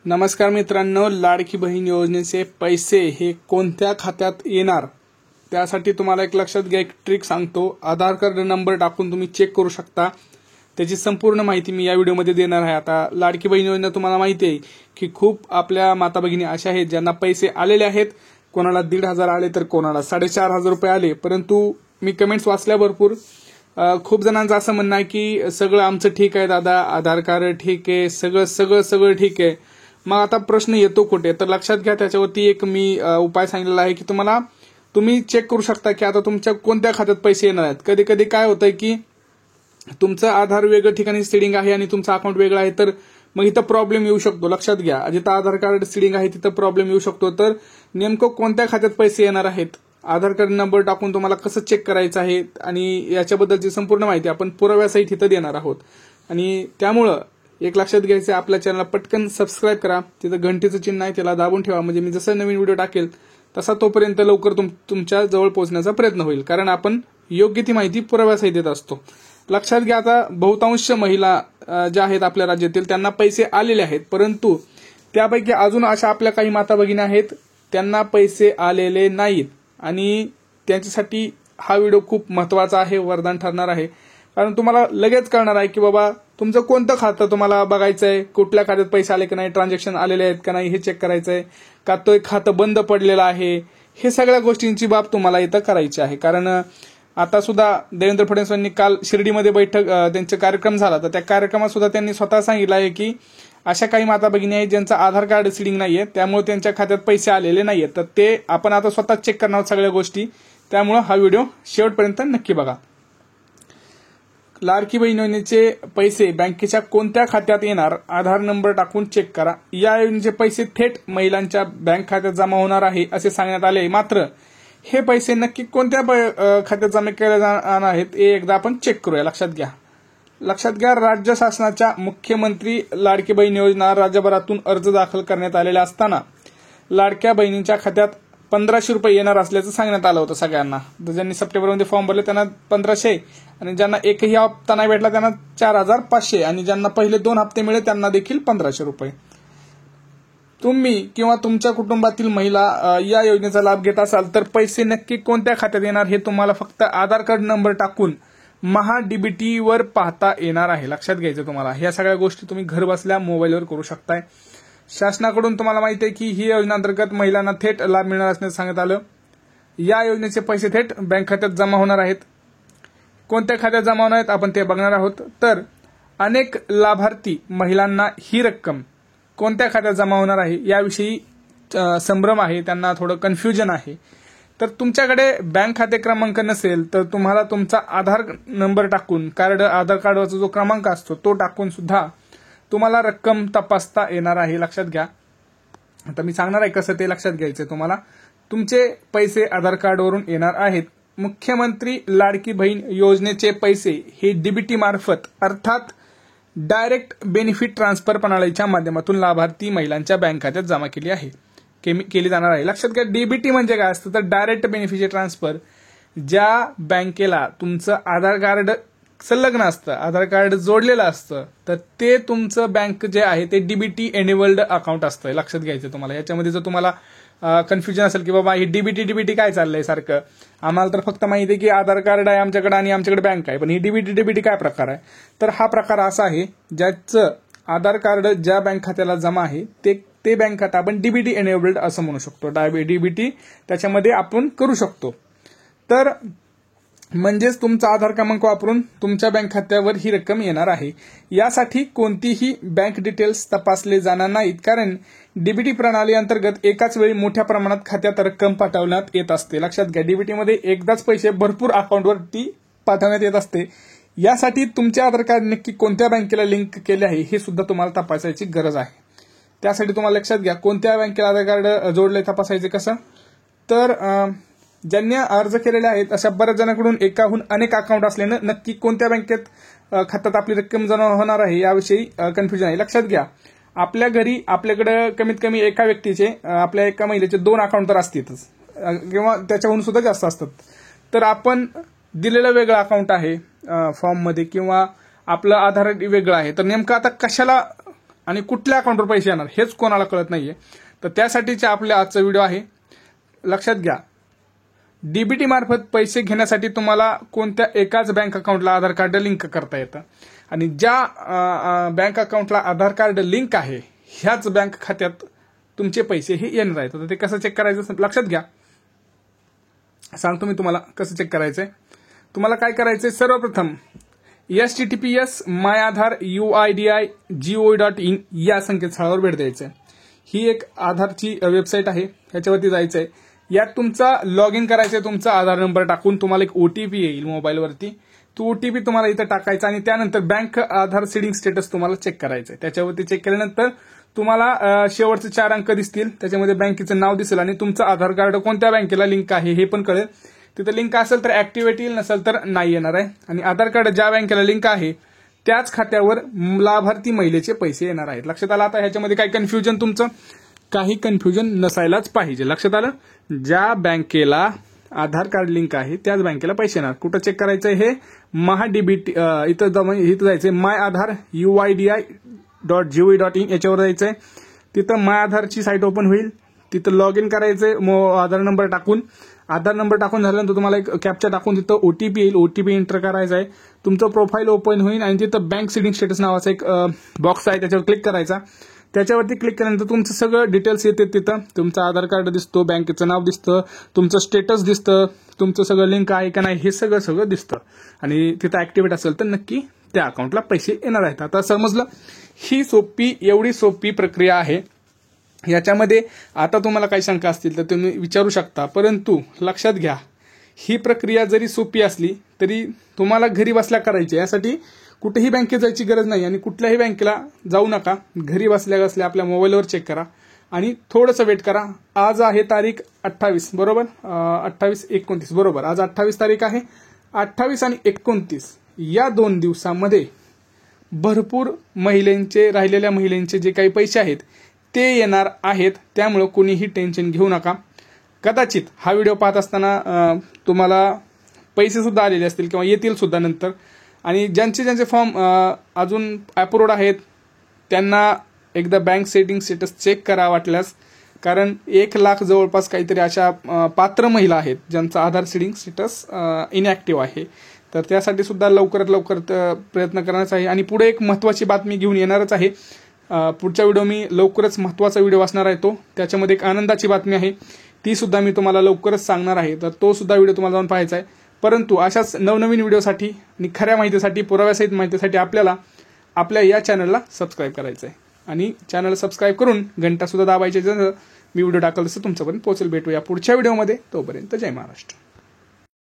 नमस्कार मित्रांनो, लाडकी बहीण योजनेचे पैसे हे कोणत्या खात्यात येणार त्यासाठी तुम्हाला एक लक्षात घ्या, एक ट्रिक सांगतो. आधार कार्ड नंबर टाकून तुम्ही चेक करू शकता. त्याची संपूर्ण माहिती मी या व्हिडिओमध्ये देणार आहे. आता लाडकी बहीण योजना तुम्हाला माहिती आहे की खूप आपल्या माता भगिनी अशा आहेत ज्यांना पैसे आलेले आहेत. कोणाला 1,500 आले तर कोणाला 4,500 रुपये आले. परंतु मी कमेंट्स वाचल्या भरपूर. खूप जणांचं असं म्हणणं आहे की सगळं आमचं ठीक आहे दादा, आधार कार्ड ठीक आहे, सगळं ठीक आहे. मग आता प्रश्न येतो कुठे, तर लक्षात घ्या. त्याच्यावरती एक मी उपाय सांगितलेला आहे की तुम्ही चेक करू शकता की आता तुमच्या कोणत्या खात्यात पैसे येणार आहेत. कधी कधी काय होतंय की तुमचं आधार वेगळं ठिकाणी सीडिंग आहे आणि तुमचं अकाउंट वेगळं आहे, तर मग इथं प्रॉब्लेम येऊ शकतो. लक्षात घ्या, जिथं आधार कार्ड सीडिंग आहे तिथं प्रॉब्लेम येऊ शकतो. तर नेमकं कोणत्या खात्यात पैसे येणार आहेत, आधार कार्ड नंबर टाकून तुम्हाला कसं चेक करायचं आहे आणि याच्याबद्दलची संपूर्ण माहिती आपण पुराव्यासहित इथं देणार आहोत. आणि त्यामुळं एक लक्षात घ्यायचं, आपल्या चॅनलला पटकन सबस्क्राईब करा. तिथं घंटेचं चिन्ह आहे त्याला दाबून ठेवा, म्हणजे मी जसं नवीन व्हिडिओ टाकेल तसा तोपर्यंत लवकर तुमच्या जवळ पोहोचण्याचा प्रयत्न होईल. कारण आपण योग्य ती माहिती पुराव्यासहित देत असतो. लक्षात घ्या, आता बहुतांश महिला ज्या आहेत आपल्या राज्यातील त्यांना पैसे आलेले आहेत, परंतु त्यापैकी अजून अशा आपल्या काही माता भगिनी आहेत त्यांना पैसे आलेले नाहीत. आणि त्यांच्यासाठी हा व्हिडिओ खूप महत्वाचा आहे, वरदान ठरणार आहे. कारण तुम्हाला लगेच कळणार आहे की बाबा तुमचं कोणतं खातं तुम्हाला बघायचं आहे, कुठल्या खात्यात पैसे आले की नाही, ट्रान्झॅक्शन आलेले आहेत का नाही हे चेक करायचं आहे, का तो एक खातं बंद पडलेलं आहे. हे सगळ्या गोष्टींची बाब तुम्हाला इथं करायची आहे. कारण आता सुद्धा देवेंद्र फडणवीस यांनी काल शिर्डीमध्ये त्यांचा कार्यक्रम झाला, तर त्या कार्यक्रमात सुद्धा त्यांनी स्वतः सांगितलं आहे की अशा काही माता भगिनी आहेत ज्यांचं आधार कार्ड सीडिंग नाहीये, त्यामुळे त्यांच्या खात्यात पैसे आलेले नाहीयेत. तर ते आपण आता स्वतः चेक करणार सगळ्या गोष्टी. त्यामुळे हा व्हिडिओ शेवटपर्यंत नक्की बघा. लाडकी बहीण योजनेचे पैसे बँकेच्या कोणत्या खात्यात येणार, आधार नंबर टाकून चेक करा. या योजनेचे पैसे थेट महिलांच्या बँक खात्यात जमा होणार आहे असे सांगण्यात आले. मात्र हे पैसे नक्की कोणत्या खात्यात जमा केले जाणार आहेत हे एकदा आपण चेक करूया. लक्षात घ्या, राज्य शासनाच्या मुख्यमंत्री लाडकी बहीण योजना राज्यभरातून अर्ज दाखल करण्यात आलेले असताना लाडक्या बहिणींच्या खात्यात 1,500 रुपये येणार असल्याचं सांगण्यात आलं होतं सगळ्यांना. ज्यांनी सप्टेंबरमध्ये फॉर्म भरले त्यांना 1,500 आणि ज्यांना एकही हप्ता नाही भेटला त्यांना 4,500 आणि ज्यांना पहिले 2 हप्ते मिळाले त्यांना देखील 1,500 रुपये. तुम्ही किंवा तुमच्या कुटुंबातील महिला या योजनेचा लाभ घेत असाल तर पैसे नक्की कोणत्या खात्यात येणार हे तुम्हाला फक्त आधार कार्ड नंबर टाकून महाडीबीटी वर पाहता येणार आहे. लक्षात घ्यायचं तुम्हाला, ह्या सगळ्या गोष्टी तुम्ही घर बसल्या मोबाईलवर करू शकताय. शासनाकडून तुम्हाला माहिती आहे की ही योजना अंतर्गत महिलांना थेट लाभ मिळणार असल्याचं सांगण्यात आलं. या योजनेचे पैसे थेट बँक खात्यात जमा होणार आहेत. कोणत्या खात्यात जमा होणार आहेत आपण ते बघणार आहोत. तर अनेक लाभार्थी महिलांना ही रक्कम कोणत्या खात्यात जमा होणार आहे याविषयी संभ्रम आहे, त्यांना थोडं कन्फ्युजन आहे. तर तुमच्याकडे बँक खाते क्रमांक नसेल तर तुम्हाला तुमचा आधार नंबर टाकून आधार कार्डवरचा जो क्रमांक असतो तो टाकून सुद्धा तुम्हाला रक्कम तपासता येणार आहे. लक्षात घ्या, आता मी सांगणार आहे कसं ते लक्षात घ्यायचं तुम्हाला. तुमचे पैसे आधार कार्डवरून येणार आहेत. मुख्यमंत्री लाडकी बहीण योजनेचे पैसे हे डीबीटी मार्फत अर्थात डायरेक्ट बेनिफिट ट्रान्सफर प्रणालीच्या माध्यमातून लाभार्थी महिलांच्या बँक खात्यात जमा केली जाणार आहे. लक्षात घ्या, डीबीटी म्हणजे काय असतं तर डायरेक्ट बेनिफिशियरी ट्रान्सफर. ज्या बँकेला तुमचं आधार कार्ड संलग्न असतं, आधार कार्ड जोडलेलं असतं, तर ते तुमचं बँक जे आहे ते डीबीटी एनेबल्ड अकाउंट असतं. लक्षात घ्यायचं तुम्हाला. याच्यामध्ये जर तुम्हाला कन्फ्युजन असेल की बाबा ही डीबीटी काय चाललंय सारखं, आम्हाला तर फक्त माहिती आहे की आधार कार्ड आहे आमच्याकडे आणि आमच्याकडे बँक आहे, पण ही डीबीटी काय प्रकार आहे, तर हा प्रकार असा आहे ज्याचं आधार कार्ड ज्या बँक खात्याला जमा आहे ते बँक खातं आपण डीबीटी एनेबल्ड असं म्हणू शकतो. डीबीटी त्याच्यामध्ये आपण करू शकतो. तर म्हणजेच तुमचा आधार क्रमांक वापरून तुमच्या बँक खात्यावर ही रक्कम येणार आहे. यासाठी कोणतीही बँक डिटेल्स तपासले जाणार नाहीत, कारण डीबीटी प्रणाली अंतर्गत एकाच वेळी मोठ्या प्रमाणात खात्यात रक्कम पाठवण्यात येत असते. लक्षात घ्या, डीबीटीमध्ये एकदाच पैसे भरपूर अकाउंटवरती पाठवण्यात येत असते. यासाठी तुमचे आधार कार्ड नक्की कोणत्या बँकेला लिंक केले आहे हे सुद्धा तुम्हाला तपासायची गरज आहे. त्यासाठी तुम्हाला लक्षात घ्या, कोणत्या बँकेला आधार कार्ड जोडले तपासायचे कसं, तर ज्यांनी अर्ज केलेले आहेत अशा बऱ्याच जणांकडून एकाहून अनेक अकाउंट असल्यानं नक्की कोणत्या बँकेत खात्यात आपली रक्कम जमा होणार आहे याविषयी कन्फ्युजन आहे. लक्षात घ्या, आपल्या घरी आपल्याकडे कमीत कमी एका व्यक्तीचे आपल्या एका महिलेचे 2 अकाउंट तर असतातच किंवा त्याच्याहून सुद्धा जास्त असतात. तर आपण दिलेलं वेगळं अकाउंट आहे फॉर्ममध्ये किंवा आपलं आधार वेगळं आहे, तर नेमकं आता कशाला आणि कुठल्या अकाउंटवर पैसे येणार हेच कोणाला कळत नाहीये. तर त्यासाठीचा आपला आजचा व्हिडिओ आहे. लक्षात घ्या, डीबीटी मार्फत पैसे घेण्यासाठी तुम्हाला कोणत्या एकाच बँक अकाउंटला आधार कार्ड लिंक करता येतं आणि ज्या बँक अकाउंटला आधार कार्ड लिंक आहे ह्याच बँक खात्यात तुमचे पैसे हे येणार आहेत. तर ते कसं चेक करायचं लक्षात घ्या, सांगतो मी तुम्हाला कसं चेक करायचंय. तुम्हाला काय करायचंय, सर्वप्रथम https myAadhar.ui.in या संकेतस्थळावर भेट द्यायचंय. ही एक आधारची वेबसाईट आहे, ह्याच्यावरती जायचंय. यात तुमचा लॉग इन करायचंय, तुमचा आधार नंबर टाकून तुम्हाला एक ओटीपी येईल मोबाईलवरती. तो ओटीपी तुम्हाला इथं टाकायचा आणि त्यानंतर बँक आधार सीडिंग स्टेटस तुम्हाला चेक करायचंय. त्याच्यावरती चेक केल्यानंतर तुम्हाला शेवटचे 4 अंक दिसतील, त्याच्यामध्ये बँकेचं नाव दिसेल आणि तुमचं आधार कार्ड कोणत्या बँकेला लिंक आहे हे पण कळेल. तिथं लिंक असेल तर ऍक्टिव्हेट येईल, नसेल तर नाही येणार आहे. आणि आधार कार्ड ज्या बँकेला लिंक आहे त्याच खात्यावर लाभार्थी महिलेचे पैसे येणार आहेत. लक्षात आलं. आता ह्याच्यामध्ये काही कन्फ्युजन, तुमचं काही कन्फ्युजन नसायलाच पाहिजे. लक्षात आलं. ज्या बँकेला आधार कार्ड लिंक आहे त्याच बँकेला पैसे येणार. कुठं चेक करायचंय हे, महाडीबीटी इथं जायचंय myAadhar.ui.in याच्यावर जायचंय. तिथं माय आधारची साईट ओपन होईल, तिथं लॉग इन करायचंय आधार नंबर टाकून. आधार नंबर टाकून झाल्यानंतर तुम्हाला एक कॅप्चा टाकून तिथं ओटीपी येईल, ओटीपी एंटर करायचा आहे. तुमचं प्रोफाईल ओपन होईल आणि तिथं बँक सीडिंग स्टेटस नावाचा एक बॉक्स आहे, त्याच्यावर क्लिक करायचा. त्याच्यावरती क्लिक केल्यानंतर तुमचं सगळं डिटेल्स येते. तिथं तुमचं आधार कार्ड दिसतो, बँकेचं नाव दिसतं, तुमचं स्टेटस दिसतं, तुमचं सगळं लिंक आहे का नाही हे सगळं दिसतं आणि तिथं ऍक्टिव्हेट असेल तर नक्की त्या अकाउंटला पैसे येणार आहेत. आता समजलं, ही एवढी सोपी प्रक्रिया आहे. याच्यामध्ये आता तुम्हाला काही शंका असतील तर तुम्ही विचारू शकता, परंतु लक्षात घ्या, ही प्रक्रिया जरी सोपी असली तरी तुम्हाला घरी बसल्या करायची. यासाठी कुठेही बँकेत जायची गरज नाही आणि कुठल्याही बँकेला जाऊ नका. घरी बसल्या बसल्या आपल्या मोबाईलवर चेक करा आणि थोडंसं वेट करा. आज आहे तारीख 28 बरोबर, 28-29 बरोबर. आज 28 तारीख आहे. 28 आणि 29 या 2 दिवसांमध्ये भरपूर राहिलेल्या महिलांचे जे काही पैसे आहेत ते येणार आहेत. त्यामुळे कोणीही टेन्शन घेऊ नका. कदाचित हा व्हिडिओ पाहत असताना तुम्हाला पैसे सुद्धा आलेले असतील किंवा येतील सुद्धा नंतर. आणि ज्यांचे फॉर्म अजून अप्रूव्ड आहेत त्यांना एकदा बँक सेटिंग स्टेटस चेक करा वाटल्यास, कारण 1 लाख जवळपास काहीतरी अशा पात्र महिला आहेत ज्यांचा आधार सीडिंग स्टेटस इनॅक्टिव्ह आहे. तर त्यासाठी सुद्धा लवकरात लवकर प्रयत्न करण्याचा आहे. आणि पुढे एक महत्त्वाची बातमी घेऊन येणारच आहे. पुढच्या व्हिडिओ मी लवकरच महत्त्वाचा व्हिडिओ असणार आहे त्याच्यामध्ये एक आनंदाची बातमी आहे, ती सुद्धा मी तुम्हाला लवकरच सांगणार आहे. तर तो सुद्धा व्हिडिओ तुम्हाला जाऊन पाहायचा आहे. परंतु अशाच नवनवीन व्हिडिओसाठी आणि खऱ्या माहितीसाठी, पुराव्यासहित माहितीसाठी आपल्याला आपल्या या चॅनलला सबस्क्राईब करायचं आहे आणि चॅनल सबस्क्राईब करून घंटा सुद्धा दाबायचे. जर मी व्हिडिओ टाकल तसं तुमच्यापर्यंत पोहोचेल. भेटूया पुढच्या व्हिडिओमध्ये. तोपर्यंत जय महाराष्ट्र.